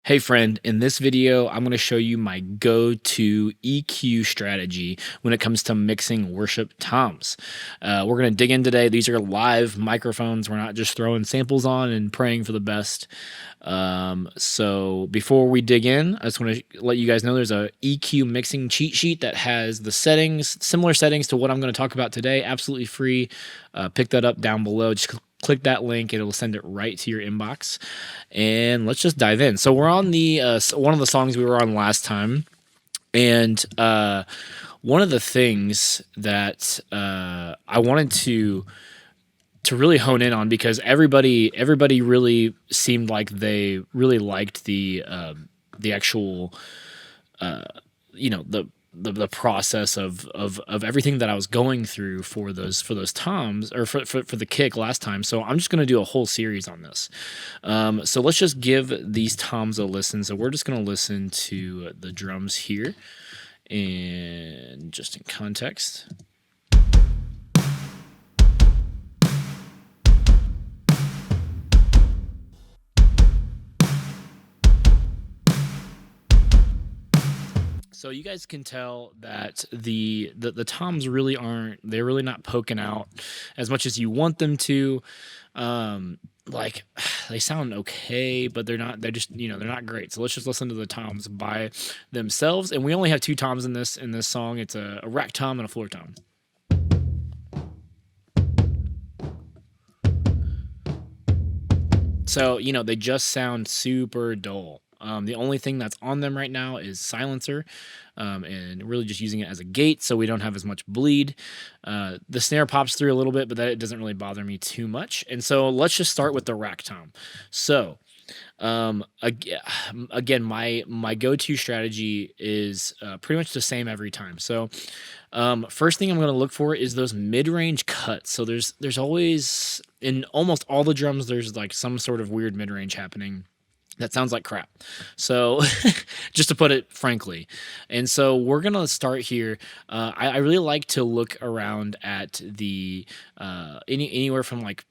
Hey friend, in this video, I'm going to show you my go-to EQ strategy when it comes to mixing worship toms. We're going to dig in today. These are live microphones. We're not just throwing samples on and praying for the best. So before we dig in, I just want to let you guys know there's a EQ mixing cheat sheet that has the settings, similar settings to what I'm going to talk about today, absolutely free. Pick that up down below. Just click that link and it'll send it right to your inbox, and let's just dive in. So we're on the one of the songs we were on last time, and one of the things that I wanted to really hone in on, because everybody really seemed like they really liked the actual the process of everything that I was going through for those toms, or for the kick last time. So I'm just going to do a whole series on this. So let's just give these toms a listen. So we're just going to listen to the drums here, and just in context. So you guys can tell that the toms really they're really not poking out as much as you want them to. Like, they sound okay, but they're just, they're not great. So let's just listen to the toms by themselves. And we only have two toms in this song. It's a rack tom and a floor tom. So, they just sound super dull. The only thing that's on them right now is silencer, and really just using it as a gate so we don't have as much bleed. The snare pops through a little bit, but that doesn't really bother me too much. And so let's just start with the rack tom. So again, my go-to strategy is pretty much the same every time. So first thing I'm going to look for is those mid-range cuts. So there's always, in almost all the drums, there's like some sort of weird mid-range happening that sounds like crap. So just to put it frankly. And so we're going to start here. I really like to look around at the anywhere from like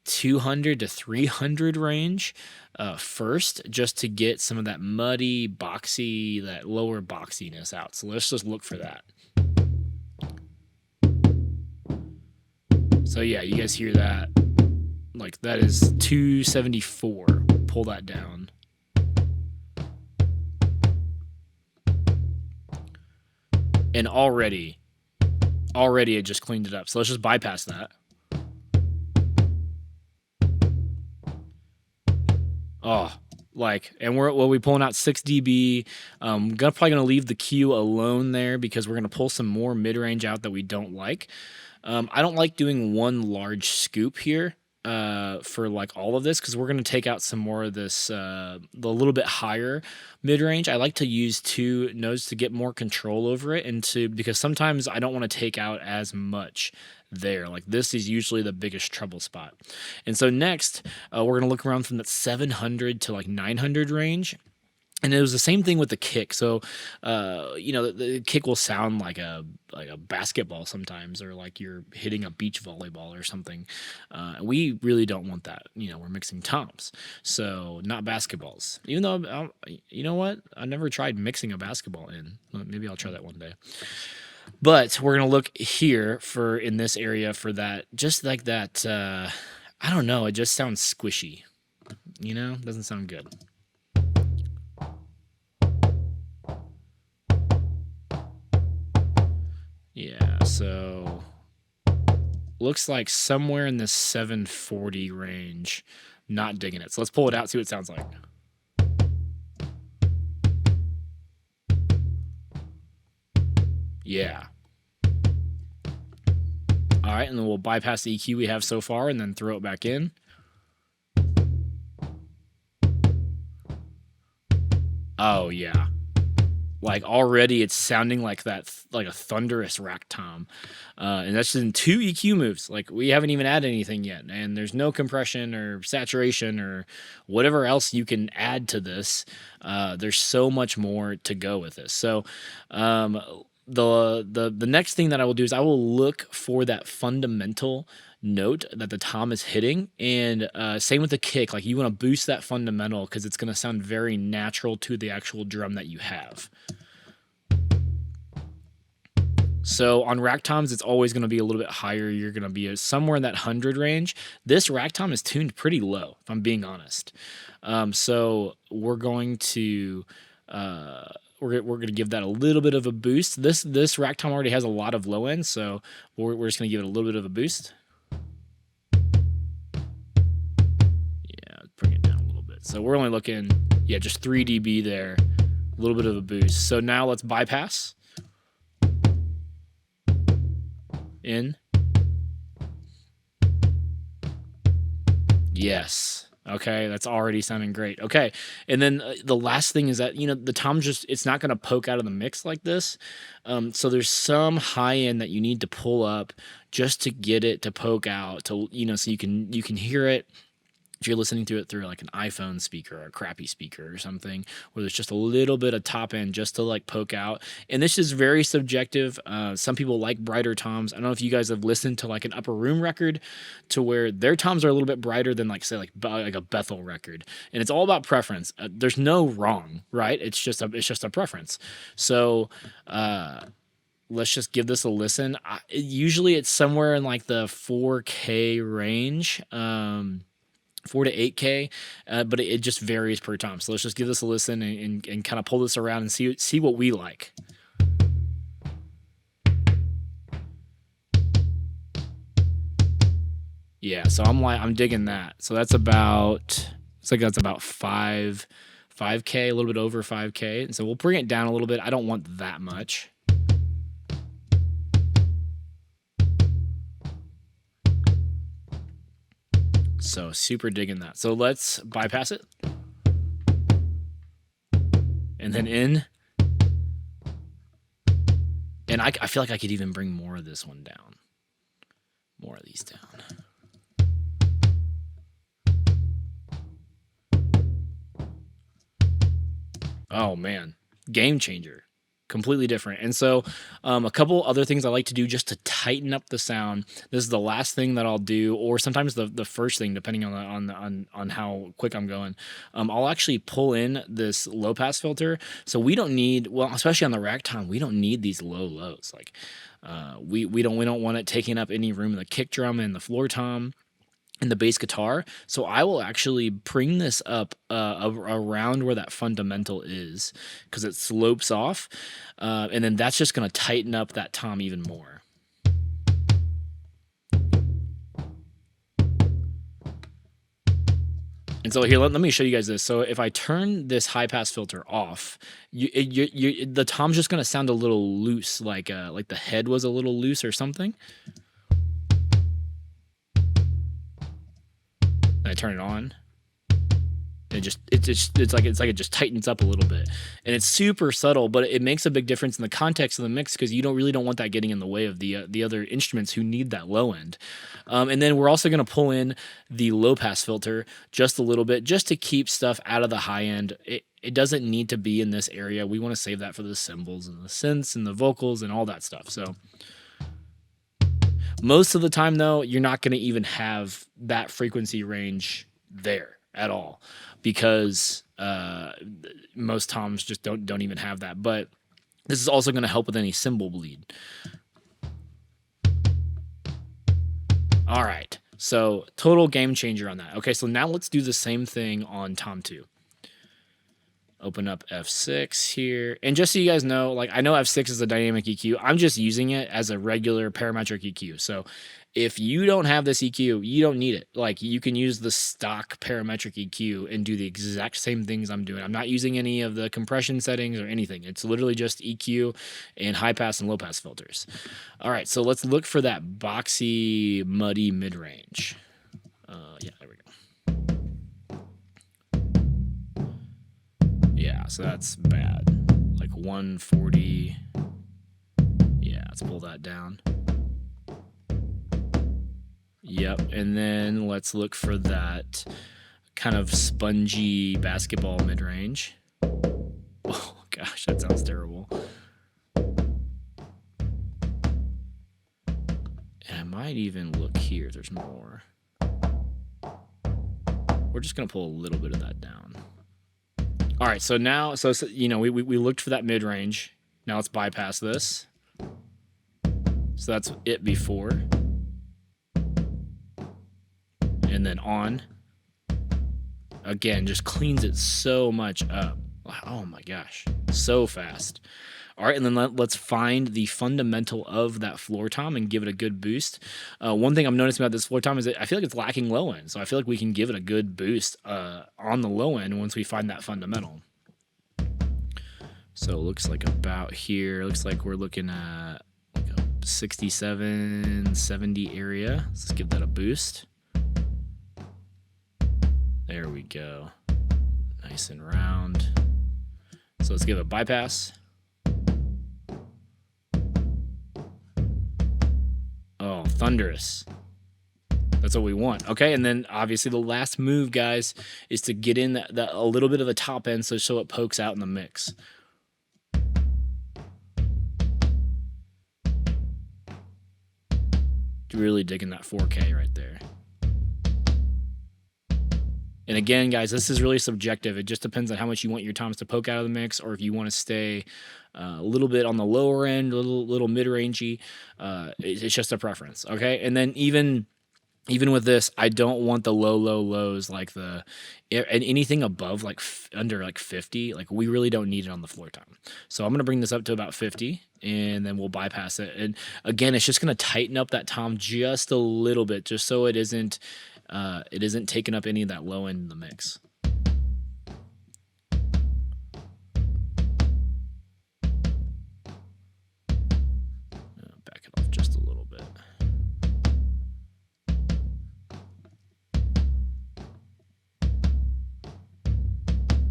200 to 300 range first, just to get some of that muddy, boxy, that lower boxiness out. So let's just look for that. So yeah, you guys hear that? Like, that is 274. Pull that down. And already it just cleaned it up. So let's just bypass that. Oh, and we'll be pulling out 6 dB. Probably gonna leave the Q alone there, because we're gonna pull some more mid-range out that we don't like. I don't like doing one large scoop here for like all of this, because we're going to take out some more of this, the little bit higher mid-range. I like to use 2 nodes to get more control over it, because sometimes I don't want to take out as much there. Like, this is usually the biggest trouble spot. And so next, we're going to look around from that 700 to like 900 range. And it was the same thing with the kick. So, the kick will sound like a basketball sometimes, or like you're hitting a beach volleyball or something. We really don't want that. We're mixing toms, so not basketballs. Even though, you know what? I never tried mixing a basketball in. Maybe I'll try that one day. But we're gonna look here in this area for that, just like that. I don't know. It just sounds squishy. Doesn't sound good. Yeah, so looks like somewhere in the 740 range. Not digging it. So let's pull it out, see what it sounds like. Yeah. All right, and then we'll bypass the EQ we have so far and then throw it back in. Oh, yeah. Like, already it's sounding like that, like a thunderous rack tom, and that's in 2 EQ moves. Like, we haven't even added anything yet, and there's no compression or saturation or whatever else you can add to this. There's so much more to go with this. So the next thing that I will do is I will look for that fundamental note that the tom is hitting. And same with the kick. Like, you want to boost that fundamental because it's going to sound very natural to the actual drum that you have. So on rack toms, it's always going to be a little bit higher. You're going to be somewhere in that 100 range. This rack tom is tuned pretty low, if I'm being honest. So we're going to we're going to give that a little bit of a boost. This rack tom already has a lot of low end, so we're just going to give it a little bit of a boost. Yeah, bring it down a little bit. So we're only looking, yeah, just 3 dB there, a little bit of a boost. So now let's bypass. In. Yes. Okay, that's already sounding great. Okay, and then the last thing is that, you know, the tom just, it's not going to poke out of the mix like this. So there's some high end that you need to pull up just to get it to poke out, to, you know, so you can hear it. If you're listening to it through like an iPhone speaker or a crappy speaker or something, where there's just a little bit of top end just to like poke out. And this is very subjective. Some people like brighter toms. I don't know if you guys have listened to like an Upper Room record, to where their toms are a little bit brighter than, like, say, like a Bethel record. And it's all about preference. There's no wrong, right? It's just a preference. So, let's just give this a listen. Usually it's somewhere in like the 4K range. 4 to 8K, but it just varies per tom. So let's just give this a listen and kind of pull this around and see what we like. Yeah, so I'm digging that. So that's about, it's like that's about 5K, a little bit over 5K. And so we'll bring it down a little bit. I don't want that much. So super digging that. So let's bypass it. And then in. And I feel like I could even bring more of this one down. More of these down. Oh, man. Game changer. Completely different. And so a couple other things I like to do just to tighten up the sound. This is the last thing that I'll do, or sometimes the first thing, depending on how quick I'm going. I'll actually pull in this low pass filter. So we don't need, well, especially on the rack tom, we don't need these low lows. Like we don't want it taking up any room in the kick drum and the floor tom and the bass guitar. So I will actually bring this up around where that fundamental is, because it slopes off. And then that's just going to tighten up that tom even more. And so here, let me show you guys this. So if I turn this high pass filter off, the tom's just going to sound a little loose, like the head was a little loose or something. I turn it on, and it's like it just tightens up a little bit, and it's super subtle, but it makes a big difference in the context of the mix, because you don't want that getting in the way of the other instruments who need that low end. And then we're also going to pull in the low pass filter just a little bit, just to keep stuff out of the high end. It doesn't need to be in this area. We want to save that for the cymbals and the synths and the vocals and all that stuff. So most of the time, though, you're not going to even have that frequency range there at all, because most toms just don't even have that. But this is also going to help with any cymbal bleed. All right, so total game changer on that. Okay, so now let's do the same thing on tom 2. Open up F6 here. And just so you guys know, like, I know F6 is a dynamic EQ. I'm just using it as a regular parametric EQ. So if you don't have this EQ, you don't need it. Like, you can use the stock parametric EQ and do the exact same things I'm doing. I'm not using any of the compression settings or anything. It's literally just EQ and high pass and low pass filters. All right, so let's look for that boxy, muddy mid-range. Yeah, there we go. Yeah, so that's bad. Like 140. Yeah, let's pull that down. Yep, and then let's look for that kind of spongy basketball mid-range. Oh gosh, that sounds terrible. Am I might even look here. There's more. We're just going to pull a little bit of that down. All right, so now, you know, we looked for that mid-range. Now let's bypass this. So that's it before. And then on. Again, just cleans it so much up. Oh my gosh, so fast. All right, and then let's find the fundamental of that floor tom and give it a good boost. One thing I'm noticing about this floor tom is that I feel like it's lacking low end, so I feel like we can give it a good boost on the low end once we find that fundamental. So it looks like about here. Looks like we're looking at like a 67, 70 area. Let's give that a boost. There we go. Nice and round. So let's give it a bypass. Oh, thunderous. That's what we want. Okay, and then obviously the last move, guys, is to get in a little bit of the top end so it pokes out in the mix. Really digging that 4K right there. And again, guys, this is really subjective. It just depends on how much you want your toms to poke out of the mix, or if you want to stay a little bit on the lower end, a little mid-rangey. It's just a preference, okay? And then even with this, I don't want the low lows like and anything above like under like 50. Like we really don't need it on the floor tom. So I'm gonna bring this up to about 50, and then we'll bypass it. And again, it's just gonna tighten up that tom just a little bit, just so it isn't taking up any of that low end in the mix. Back it off just a little bit.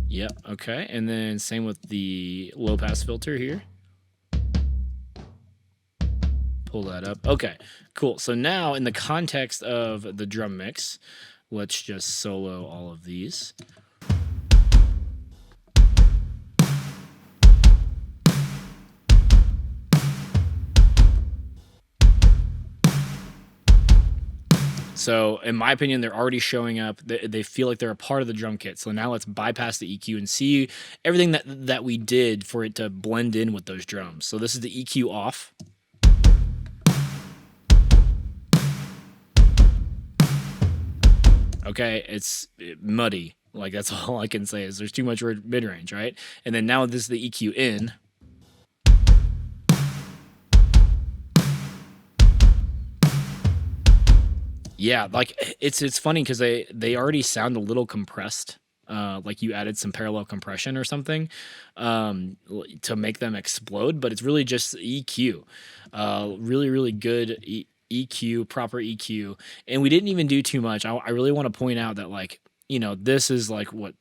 Yep, okay. And then same with the low pass filter here. Pull that up. Okay, cool. So now in the context of the drum mix, let's just solo all of these. So in my opinion, they're already showing up. They feel like they're a part of the drum kit. So now let's bypass the EQ and see everything that we did for it to blend in with those drums. So this is the EQ off. Okay, it's muddy. Like that's all I can say is there's too much mid-range, right? And then now this is the EQ in. Yeah, like it's funny because they already sound a little compressed. Like you added some parallel compression or something to make them explode, but it's really just EQ. Really good EQ, proper EQ, and we didn't even do too much. I really want to point out that, like, you know, this is like what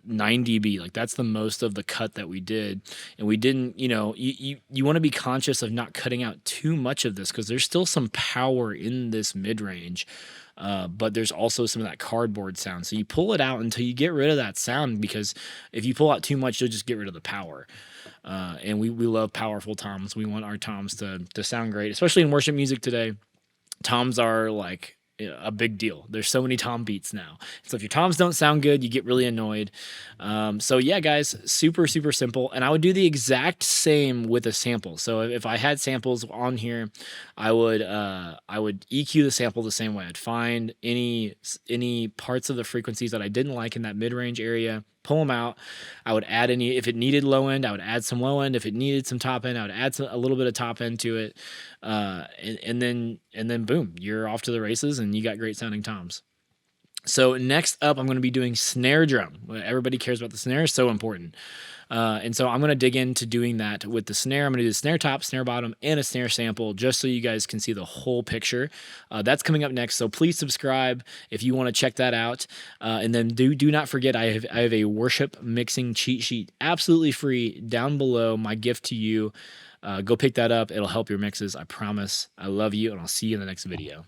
9 dB, like that's the most of the cut that we did, and we didn't, you know, you want to be conscious of not cutting out too much of this because there's still some power in this mid range. But there's also some of that cardboard sound. So you pull it out until you get rid of that sound, because if you pull out too much, you'll just get rid of the power. And we love powerful toms. We want our toms to sound great, especially in worship music today. Toms are like a big deal. There's so many tom beats now. So if your toms don't sound good, you get really annoyed. So yeah, guys, super simple. And I would do the exact same with a sample. So if I had samples on here, I would EQ the sample the same way. I'd find any parts of the frequencies that I didn't like in that mid-range area, pull them out. I would add if it needed low end, I would add some low end. If it needed some top end, I would add a little bit of top end to it. And then boom, you're off to the races and you got great sounding toms. So next up, I'm going to be doing snare drum. Everybody cares about the snare, so important. And so I'm going to dig into doing that with the snare. I'm going to do the snare top, snare bottom, and a snare sample just so you guys can see the whole picture. That's coming up next, so please subscribe if you want to check that out. And then do not forget, I have a worship mixing cheat sheet absolutely free down below, my gift to you. Go pick that up. It'll help your mixes, I promise. I love you, and I'll see you in the next video.